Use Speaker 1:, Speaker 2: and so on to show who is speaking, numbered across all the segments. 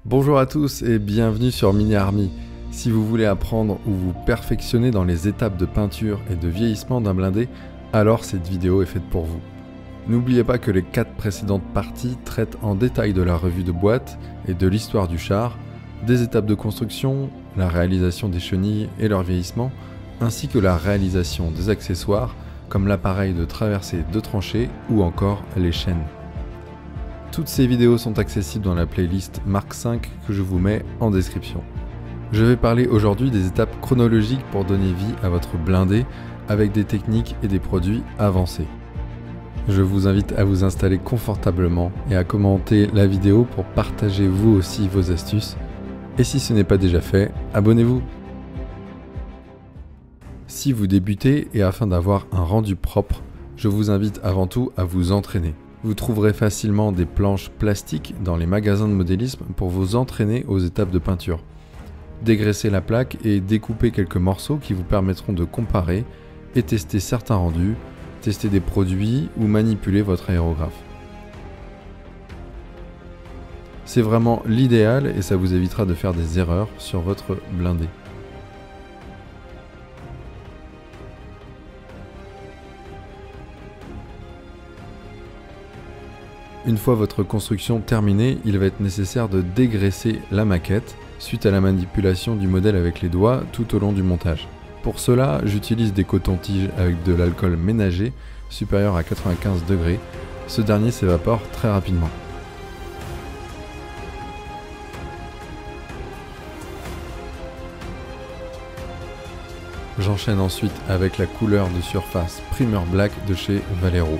Speaker 1: Bonjour à tous et bienvenue sur Mini Army. Si vous voulez apprendre ou vous perfectionner dans les étapes de peinture et de vieillissement d'un blindé, alors cette vidéo est faite pour vous. N'oubliez pas que les 4 précédentes parties traitent en détail de la revue de boîte et de l'histoire du char, des étapes de construction, la réalisation des chenilles et leur vieillissement, ainsi que la réalisation des accessoires comme l'appareil de traversée de tranchées ou encore les chaînes. Toutes ces vidéos sont accessibles dans la playlist Mark V que je vous mets en description. Je vais parler aujourd'hui des étapes chronologiques pour donner vie à votre blindé avec des techniques et des produits avancés. Je vous invite à vous installer confortablement et à commenter la vidéo pour partager vous aussi vos astuces. Et si ce n'est pas déjà fait, abonnez-vous. Si vous débutez et afin d'avoir un rendu propre, je vous invite avant tout à vous entraîner. Vous trouverez facilement des planches plastiques dans les magasins de modélisme pour vous entraîner aux étapes de peinture. Dégraissez la plaque et découpez quelques morceaux qui vous permettront de comparer et tester certains rendus, tester des produits ou manipuler votre aérographe. C'est vraiment l'idéal et ça vous évitera de faire des erreurs sur votre blindé. Une fois votre construction terminée, il va être nécessaire de dégraisser la maquette suite à la manipulation du modèle avec les doigts tout au long du montage. Pour cela, j'utilise des cotons-tiges avec de l'alcool ménager supérieur à 95 degrés. Ce dernier s'évapore très rapidement. J'enchaîne ensuite avec la couleur de surface Primer Black de chez Vallejo.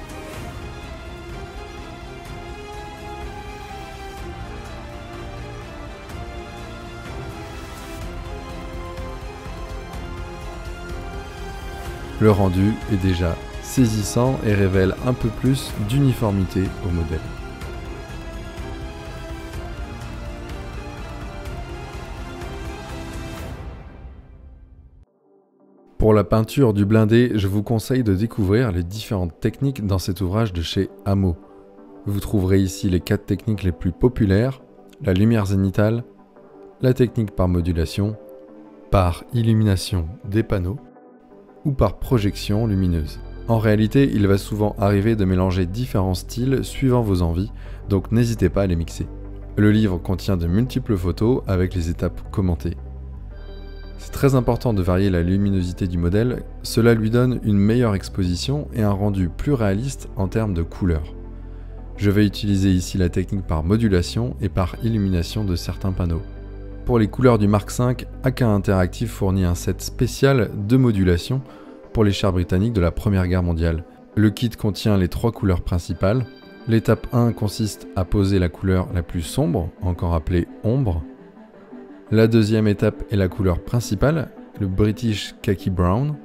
Speaker 1: Le rendu est déjà saisissant et révèle un peu plus d'uniformité au modèle. Pour la peinture du blindé, je vous conseille de découvrir les différentes techniques dans cet ouvrage de chez Hamo. Vous trouverez ici les 4 techniques les plus populaires: la lumière zénithale, la technique par modulation, par illumination des panneaux, ou par projection lumineuse. En réalité, il va souvent arriver de mélanger différents styles suivant vos envies, donc n'hésitez pas à les mixer. Le livre contient de multiples photos avec les étapes commentées. C'est très important de varier la luminosité du modèle, cela lui donne une meilleure exposition et un rendu plus réaliste en termes de couleurs. Je vais utiliser ici la technique par modulation et par illumination de certains panneaux. Pour les couleurs du Mark V, AK Interactive fournit un set spécial de modulation pour les chars britanniques de la Première Guerre mondiale. Le kit contient les 3 couleurs principales. L'étape 1 consiste à poser la couleur la plus sombre, encore appelée ombre. La deuxième étape est la couleur principale, le British Khaki Brown.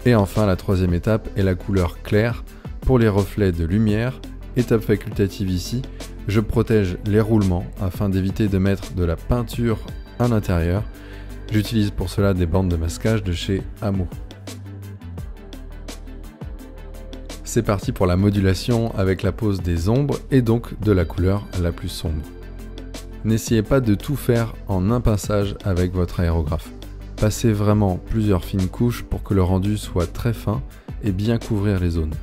Speaker 1: Et enfin, la troisième étape est la couleur claire pour les reflets de lumière. Étape facultative ici, je protège les roulements afin d'éviter de mettre de la peinture à l'intérieur. J'utilise pour cela des bandes de masquage de chez Hamo. C'est parti pour la modulation avec la pose des ombres et donc de la couleur la plus sombre. N'essayez pas de tout faire en un pinçage avec votre aérographe. Passez vraiment plusieurs fines couches pour que le rendu soit très fin et bien couvrir les zones.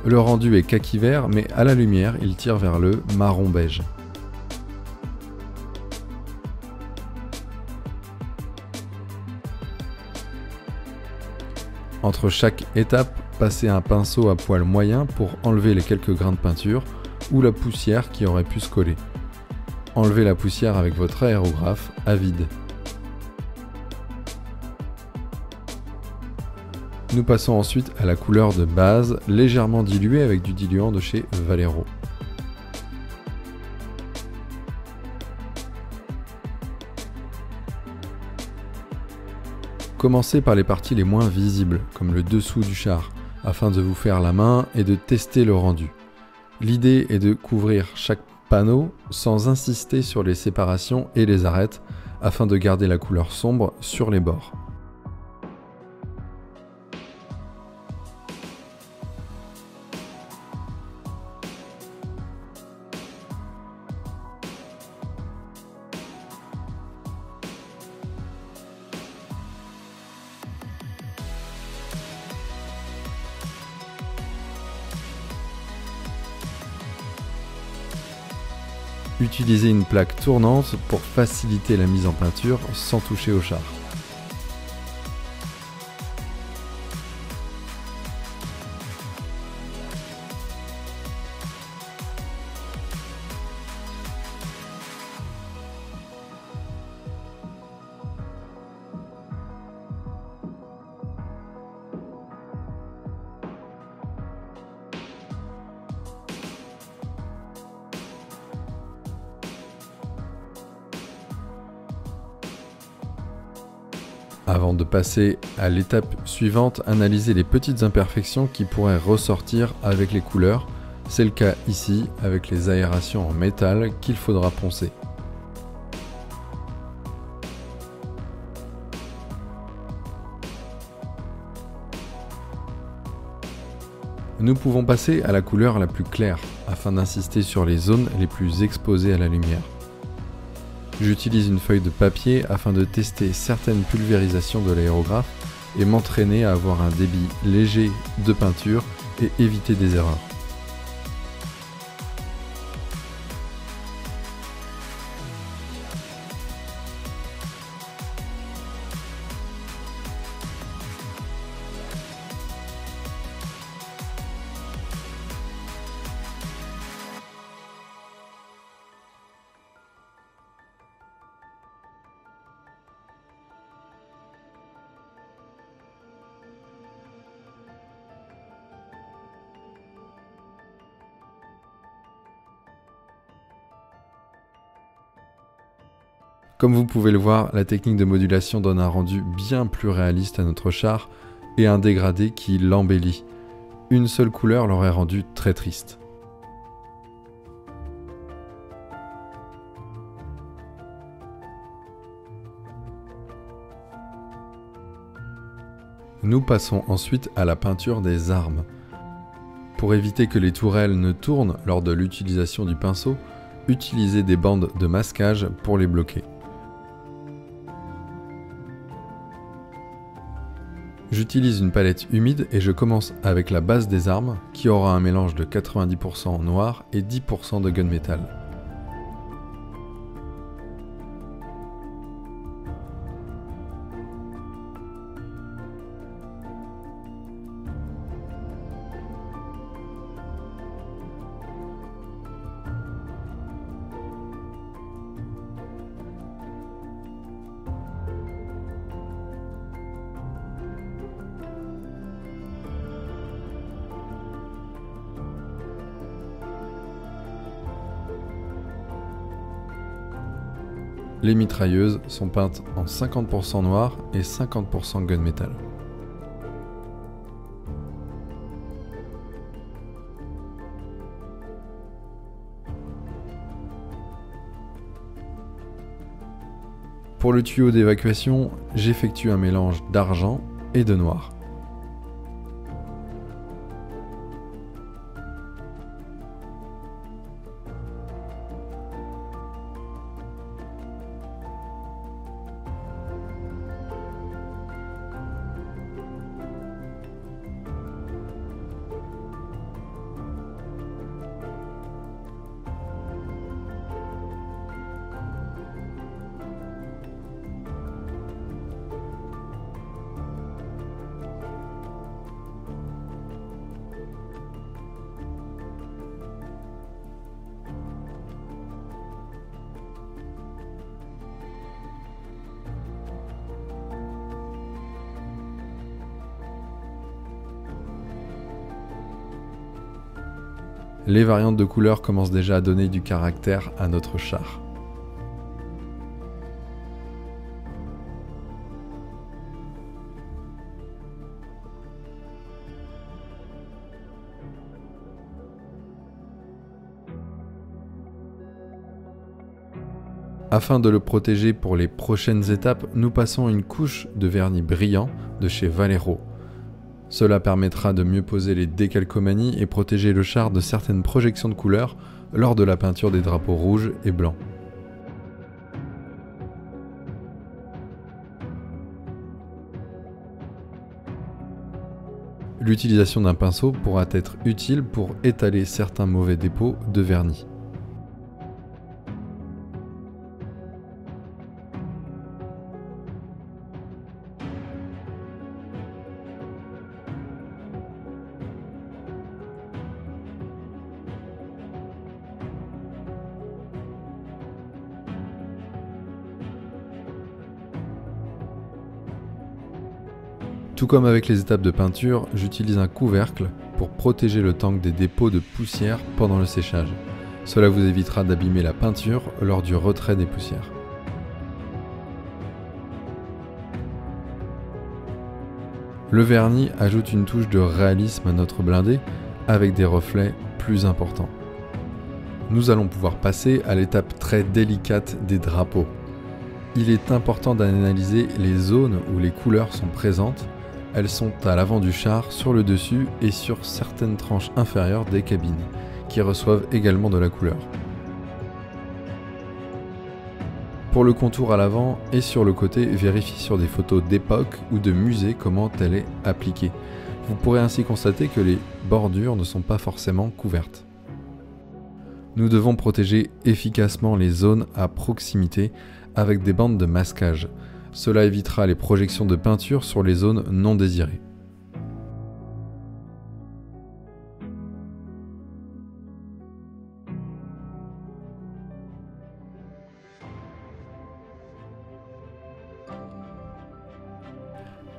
Speaker 1: Le rendu est kaki vert, mais à la lumière, il tire vers le marron beige. Entre chaque étape, passez un pinceau à poil moyen pour enlever les quelques grains de peinture ou la poussière qui aurait pu se coller. Enlevez la poussière avec votre aérographe à vide. Nous passons ensuite à la couleur de base, légèrement diluée avec du diluant de chez Vallejo. Commencez par les parties les moins visibles, comme le dessous du char, afin de vous faire la main et de tester le rendu. L'idée est de couvrir chaque panneau sans insister sur les séparations et les arêtes, afin de garder la couleur sombre sur les bords. Utilisez une plaque tournante pour faciliter la mise en peinture sans toucher au char. Avant de passer à l'étape suivante, analysez les petites imperfections qui pourraient ressortir avec les couleurs. C'est le cas ici avec les aérations en métal qu'il faudra poncer. Nous pouvons passer à la couleur la plus claire afin d'insister sur les zones les plus exposées à la lumière. J'utilise une feuille de papier afin de tester certaines pulvérisations de l'aérographe et m'entraîner à avoir un débit léger de peinture et éviter des erreurs. Comme vous pouvez le voir, la technique de modulation donne un rendu bien plus réaliste à notre char et un dégradé qui l'embellit. Une seule couleur l'aurait rendu très triste. Nous passons ensuite à la peinture des armes. Pour éviter que les tourelles ne tournent lors de l'utilisation du pinceau, utilisez des bandes de masquage pour les bloquer. J'utilise une palette humide et je commence avec la base des armes qui aura un mélange de 90% noir et 10% de gunmetal. Les mitrailleuses sont peintes en 50% noir et 50% gunmetal. Pour le tuyau d'évacuation, j'effectue un mélange d'argent et de noir. Les variantes de couleurs commencent déjà à donner du caractère à notre char. Afin de le protéger pour les prochaines étapes, nous passons une couche de vernis brillant de chez Vallejo. Cela permettra de mieux poser les décalcomanies et protéger le char de certaines projections de couleurs lors de la peinture des drapeaux rouges et blancs. L'utilisation d'un pinceau pourra être utile pour étaler certains mauvais dépôts de vernis. Tout comme avec les étapes de peinture, j'utilise un couvercle pour protéger le tank des dépôts de poussière pendant le séchage. Cela vous évitera d'abîmer la peinture lors du retrait des poussières. Le vernis ajoute une touche de réalisme à notre blindé avec des reflets plus importants. Nous allons pouvoir passer à l'étape très délicate des drapeaux. Il est important d'analyser les zones où les couleurs sont présentes. Elles sont à l'avant du char, sur le dessus et sur certaines tranches inférieures des cabines, qui reçoivent également de la couleur. Pour le contour à l'avant et sur le côté, vérifiez sur des photos d'époque ou de musée comment elle est appliquée. Vous pourrez ainsi constater que les bordures ne sont pas forcément couvertes. Nous devons protéger efficacement les zones à proximité avec des bandes de masquage. Cela évitera les projections de peinture sur les zones non désirées.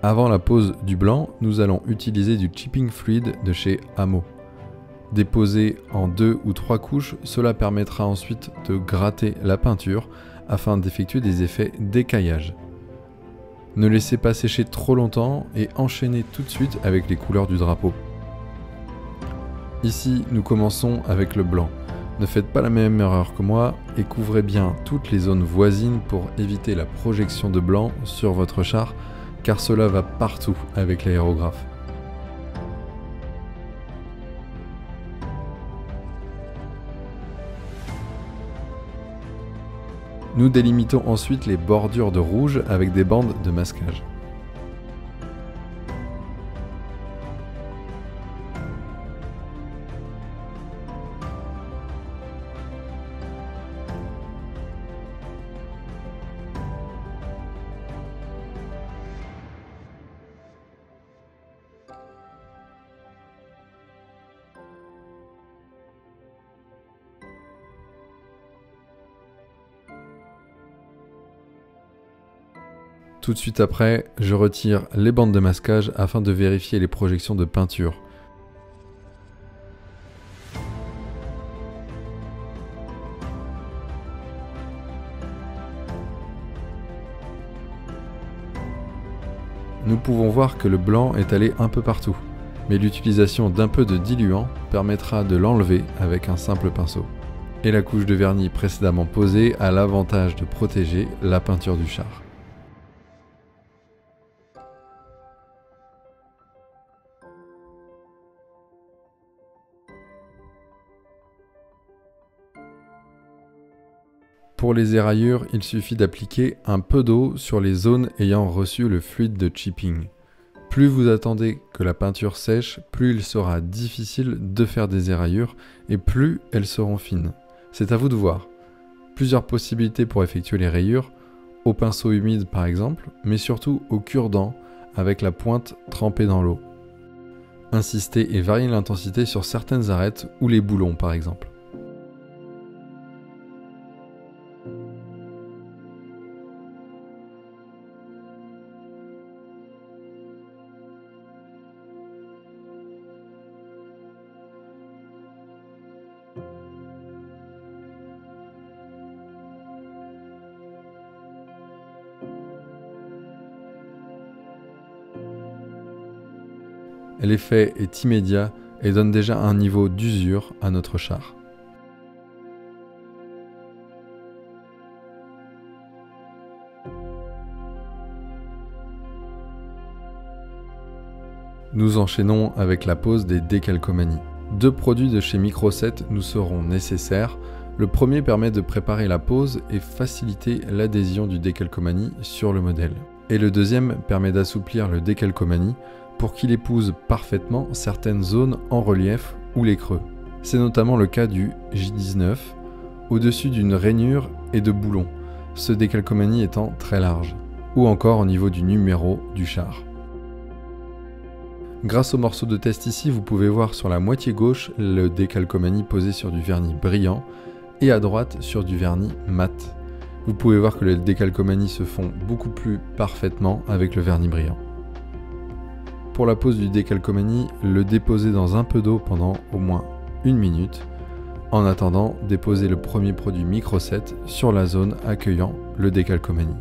Speaker 1: Avant la pose du blanc, nous allons utiliser du chipping fluide de chez Amo. Déposé en 2 ou 3 couches, cela permettra ensuite de gratter la peinture afin d'effectuer des effets d'écaillage. Ne laissez pas sécher trop longtemps et enchaînez tout de suite avec les couleurs du drapeau. Ici, nous commençons avec le blanc. Ne faites pas la même erreur que moi et couvrez bien toutes les zones voisines pour éviter la projection de blanc sur votre char, car cela va partout avec l'aérographe. Nous délimitons ensuite les bordures de rouge avec des bandes de masquage. Tout de suite après, je retire les bandes de masquage afin de vérifier les projections de peinture. Nous pouvons voir que le blanc est allé un peu partout, mais l'utilisation d'un peu de diluant permettra de l'enlever avec un simple pinceau. Et la couche de vernis précédemment posée a l'avantage de protéger la peinture du char. Pour les éraillures, il suffit d'appliquer un peu d'eau sur les zones ayant reçu le fluide de chipping. Plus vous attendez que la peinture sèche, plus il sera difficile de faire des éraillures et plus elles seront fines. C'est à vous de voir. Plusieurs possibilités pour effectuer les rayures, au pinceau humide par exemple, mais surtout au cure-dent avec la pointe trempée dans l'eau. Insistez et variez l'intensité sur certaines arêtes ou les boulons par exemple. L'effet est immédiat et donne déjà un niveau d'usure à notre char. Nous enchaînons avec la pose des décalcomanies. 2 produits de chez Microset nous seront nécessaires. Le premier permet de préparer la pose et faciliter l'adhésion du décalcomanie sur le modèle. Et le deuxième permet d'assouplir le décalcomanie pour qu'il épouse parfaitement certaines zones en relief ou les creux. C'est notamment le cas du J19, au-dessus d'une rainure et de boulons, ce décalcomanie étant très large, ou encore au niveau du numéro du char. Grâce au morceau de test ici, vous pouvez voir sur la moitié gauche le décalcomanie posé sur du vernis brillant et à droite sur du vernis mat. Vous pouvez voir que les décalcomanies se font beaucoup plus parfaitement avec le vernis brillant. Pour la pose du décalcomanie, le déposer dans un peu d'eau pendant au moins 1 minute. En attendant, déposer le premier produit Microset sur la zone accueillant le décalcomanie.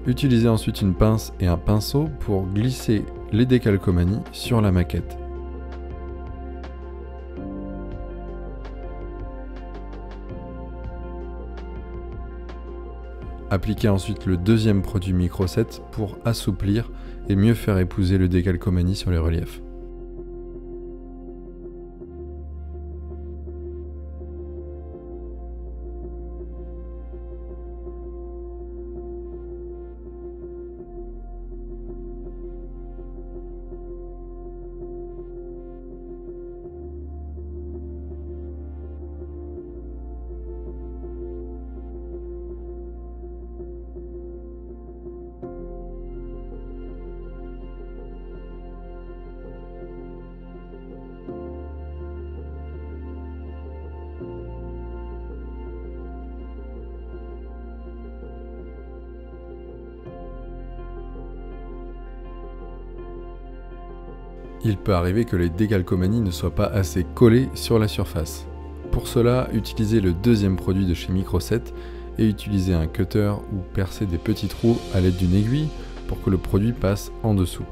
Speaker 1: Utilisez ensuite une pince et un pinceau pour glisser les décalcomanies sur la maquette. Appliquez ensuite le deuxième produit Microset pour assouplir et mieux faire épouser le décalcomanie sur les reliefs. Il peut arriver que les décalcomanies ne soient pas assez collées sur la surface. Pour cela, utilisez le deuxième produit de chez Microset et utilisez un cutter ou percez des petits trous à l'aide d'une aiguille pour que le produit passe en dessous.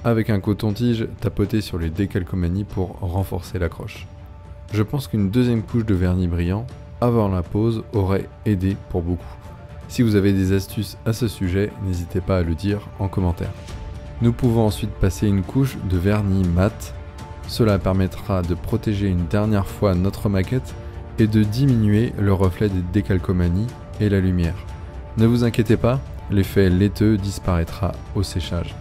Speaker 1: Avec un coton-tige, tapotez sur les décalcomanies pour renforcer l'accroche. Je pense qu'une deuxième couche de vernis brillant avant la pose aurait aidé pour beaucoup. Si vous avez des astuces à ce sujet, n'hésitez pas à le dire en commentaire. Nous pouvons ensuite passer une couche de vernis mat. Cela permettra de protéger une dernière fois notre maquette et de diminuer le reflet des décalcomanies et la lumière. Ne vous inquiétez pas, l'effet laiteux disparaîtra au séchage.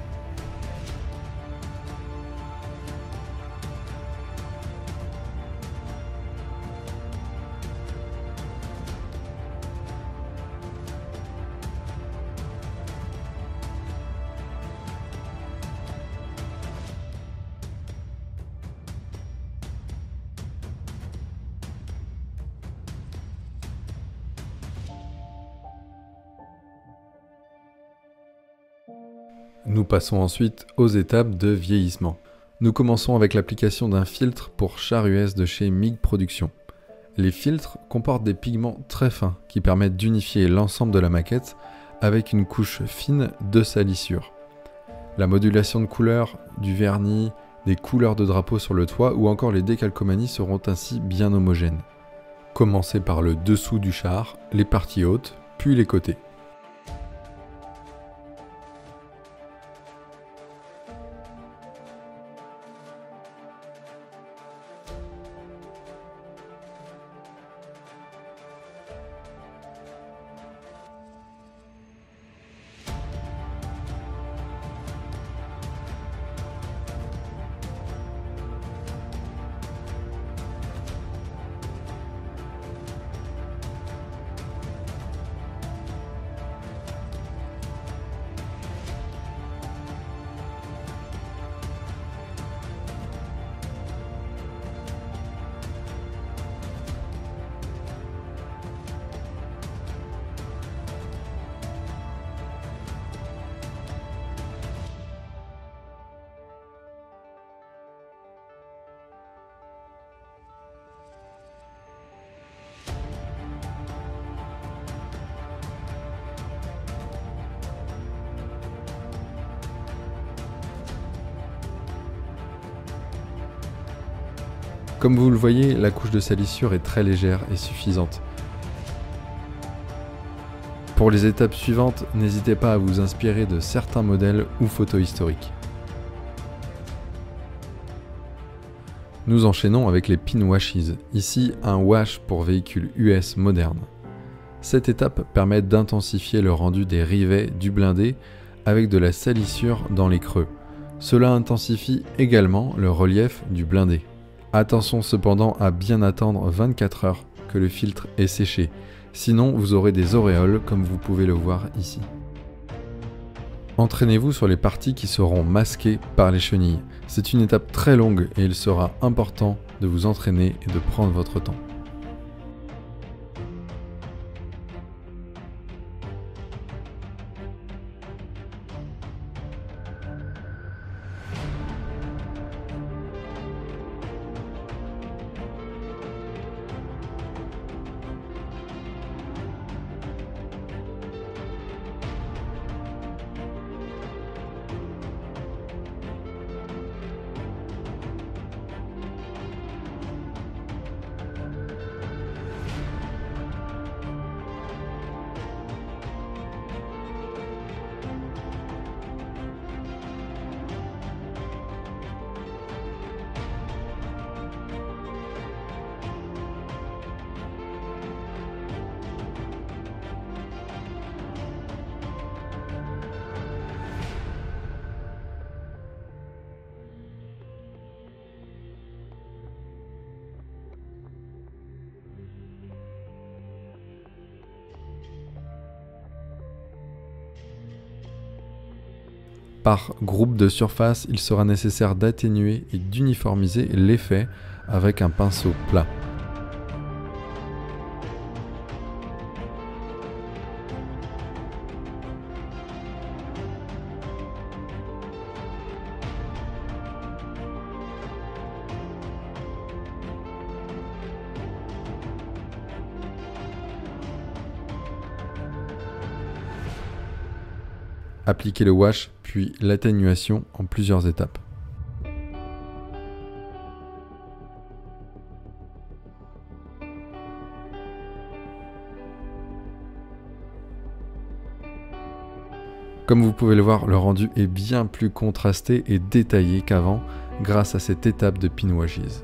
Speaker 1: Nous passons ensuite aux étapes de vieillissement. Nous commençons avec l'application d'un filtre pour char US de chez MIG Production. Les filtres comportent des pigments très fins qui permettent d'unifier l'ensemble de la maquette avec une couche fine de salissure. La modulation de couleurs, du vernis, des couleurs de drapeau sur le toit ou encore les décalcomanies seront ainsi bien homogènes. Commencez par le dessous du char, les parties hautes, puis les côtés. Comme vous le voyez, la couche de salissure est très légère et suffisante. Pour les étapes suivantes, n'hésitez pas à vous inspirer de certains modèles ou photos historiques. Nous enchaînons avec les pin washes, ici un wash pour véhicule US moderne. Cette étape permet d'intensifier le rendu des rivets du blindé avec de la salissure dans les creux. Cela intensifie également le relief du blindé. Attention cependant à bien attendre 24 heures que le filtre est séché, sinon vous aurez des auréoles comme vous pouvez le voir ici. Entraînez-vous sur les parties qui seront masquées par les chenilles. C'est une étape très longue et il sera important de vous entraîner et de prendre votre temps. Par groupe de surface, il sera nécessaire d'atténuer et d'uniformiser l'effet avec un pinceau plat. Appliquez le wash puis l'atténuation en plusieurs étapes. Comme vous pouvez le voir, le rendu est bien plus contrasté et détaillé qu'avant grâce à cette étape de pin washes.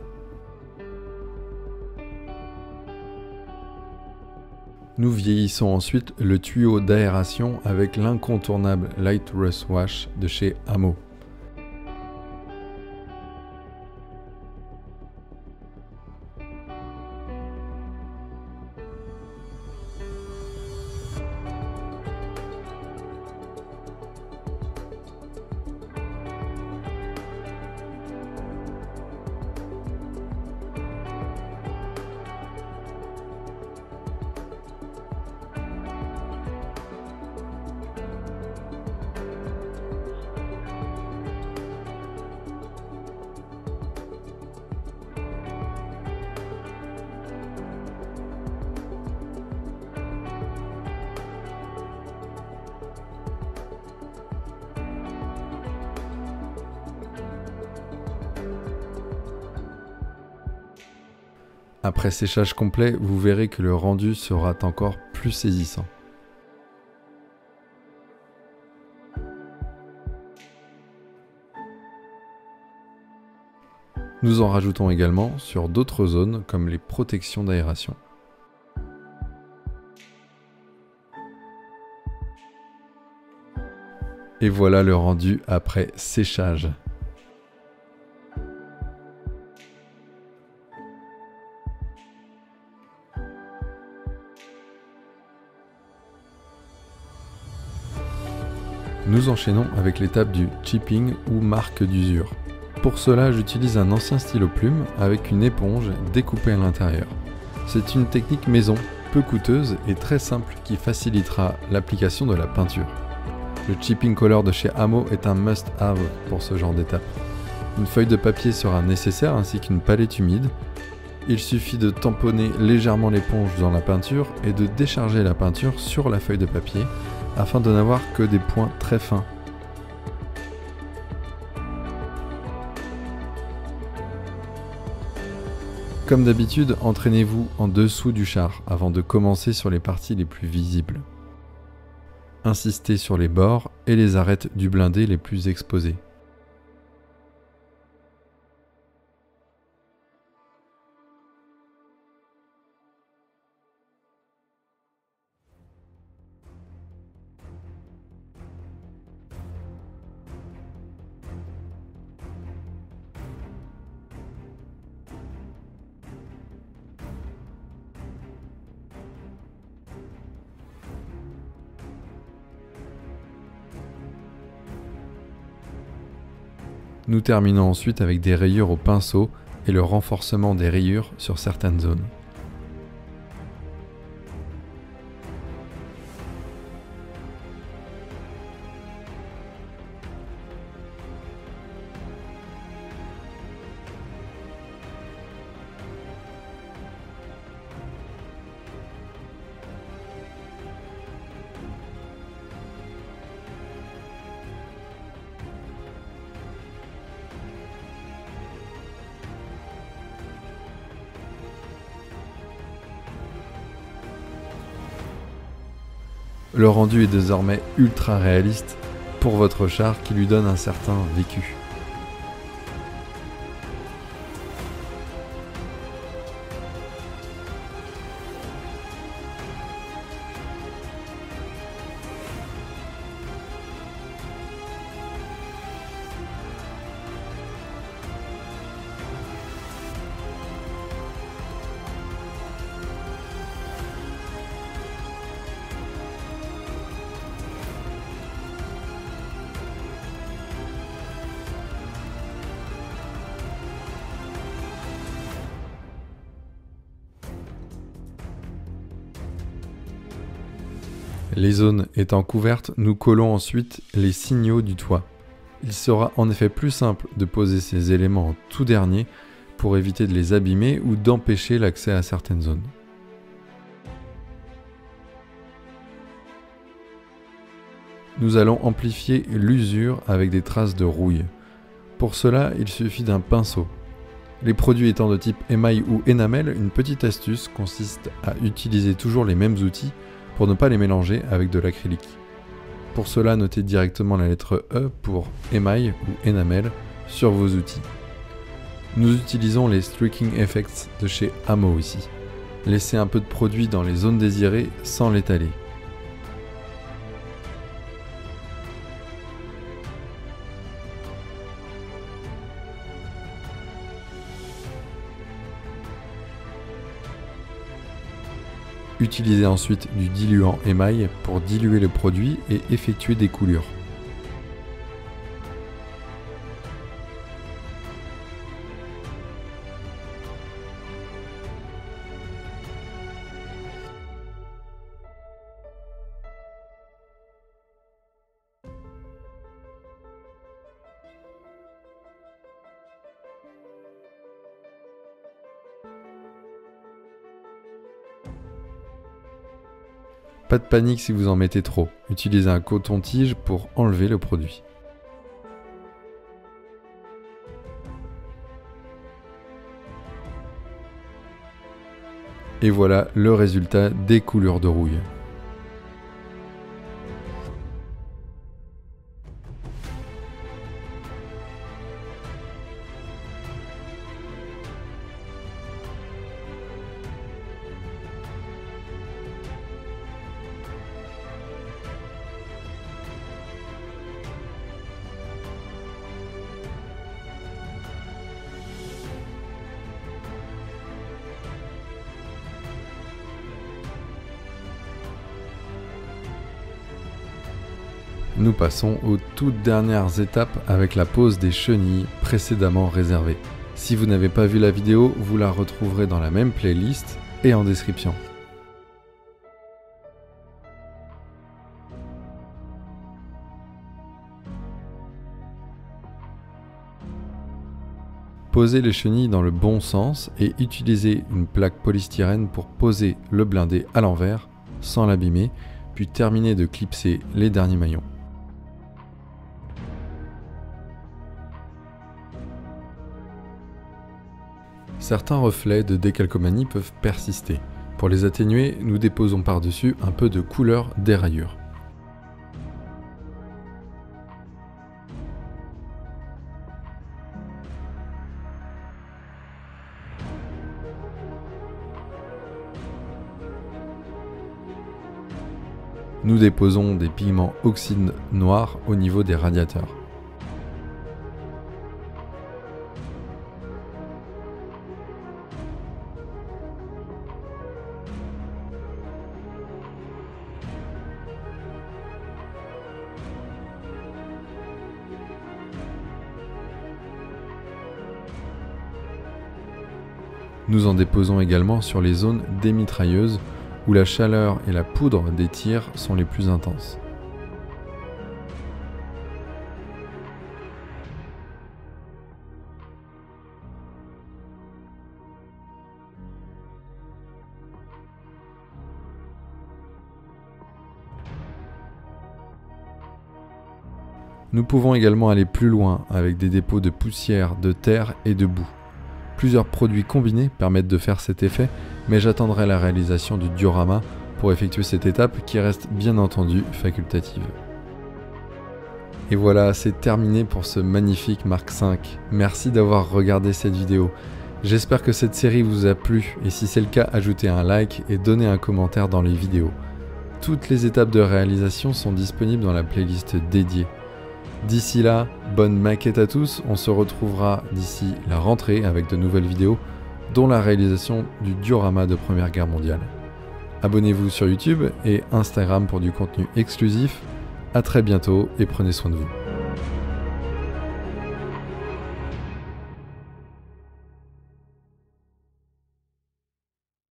Speaker 1: Nous vieillissons ensuite le tuyau d'aération avec l'incontournable Light Rust Wash de chez Hamo. Après séchage complet, vous verrez que le rendu sera encore plus saisissant. Nous en rajoutons également sur d'autres zones comme les protections d'aération. Et voilà le rendu après séchage. Nous enchaînons avec l'étape du chipping ou marque d'usure. Pour cela, j'utilise un ancien stylo plume avec une éponge découpée à l'intérieur. C'est une technique maison, peu coûteuse et très simple qui facilitera l'application de la peinture. Le chipping color de chez Hamo est un must-have pour ce genre d'étape. Une feuille de papier sera nécessaire ainsi qu'une palette humide. Il suffit de tamponner légèrement l'éponge dans la peinture et de décharger la peinture sur la feuille de papier afin de n'avoir que des points très fins. Comme d'habitude, entraînez-vous en dessous du char avant de commencer sur les parties les plus visibles. Insistez sur les bords et les arêtes du blindé les plus exposées. Nous terminons ensuite avec des rayures au pinceau et le renforcement des rayures sur certaines zones. Le rendu est désormais ultra réaliste pour votre char qui lui donne un certain vécu. Les zones étant couvertes, nous collons ensuite les signaux du toit. Il sera en effet plus simple de poser ces éléments en tout dernier pour éviter de les abîmer ou d'empêcher l'accès à certaines zones. Nous allons amplifier l'usure avec des traces de rouille. Pour cela, il suffit d'un pinceau. Les produits étant de type émail ou énamel, une petite astuce consiste à utiliser toujours les mêmes outils pour ne pas les mélanger avec de l'acrylique. Pour cela, notez directement la lettre E pour émail ou énamel sur vos outils. Nous utilisons les Streaking Effects de chez Hamo ici. Laissez un peu de produit dans les zones désirées sans l'étaler. Utilisez ensuite du diluant émail pour diluer le produit et effectuer des coulures. Pas de panique si vous en mettez trop, utilisez un coton-tige pour enlever le produit. Et voilà le résultat des coulures de rouille. Nous passons aux toutes dernières étapes avec la pose des chenilles précédemment réservées. Si vous n'avez pas vu la vidéo, vous la retrouverez dans la même playlist et en description. Posez les chenilles dans le bon sens et utilisez une plaque polystyrène pour poser le blindé à l'envers sans l'abîmer, puis terminez de clipser les derniers maillons. Certains reflets de décalcomanie peuvent persister. Pour les atténuer, nous déposons par-dessus un peu de couleur déraillure. Nous déposons des pigments oxyde noir au niveau des radiateurs. Nous en déposons également sur les zones démitrailleuses où la chaleur et la poudre des tirs sont les plus intenses. Nous pouvons également aller plus loin avec des dépôts de poussière, de terre et de boue. Plusieurs produits combinés permettent de faire cet effet, mais j'attendrai la réalisation du diorama pour effectuer cette étape qui reste bien entendu facultative. Et voilà, c'est terminé pour ce magnifique Mark V. Merci d'avoir regardé cette vidéo. J'espère que cette série vous a plu, et si c'est le cas, ajoutez un like et donnez un commentaire dans les vidéos. Toutes les étapes de réalisation sont disponibles dans la playlist dédiée. D'ici là, bonne maquette à tous, on se retrouvera d'ici la rentrée avec de nouvelles vidéos, dont la réalisation du diorama de Première Guerre mondiale. Abonnez-vous sur YouTube et Instagram pour du contenu exclusif. À très bientôt et prenez soin de vous.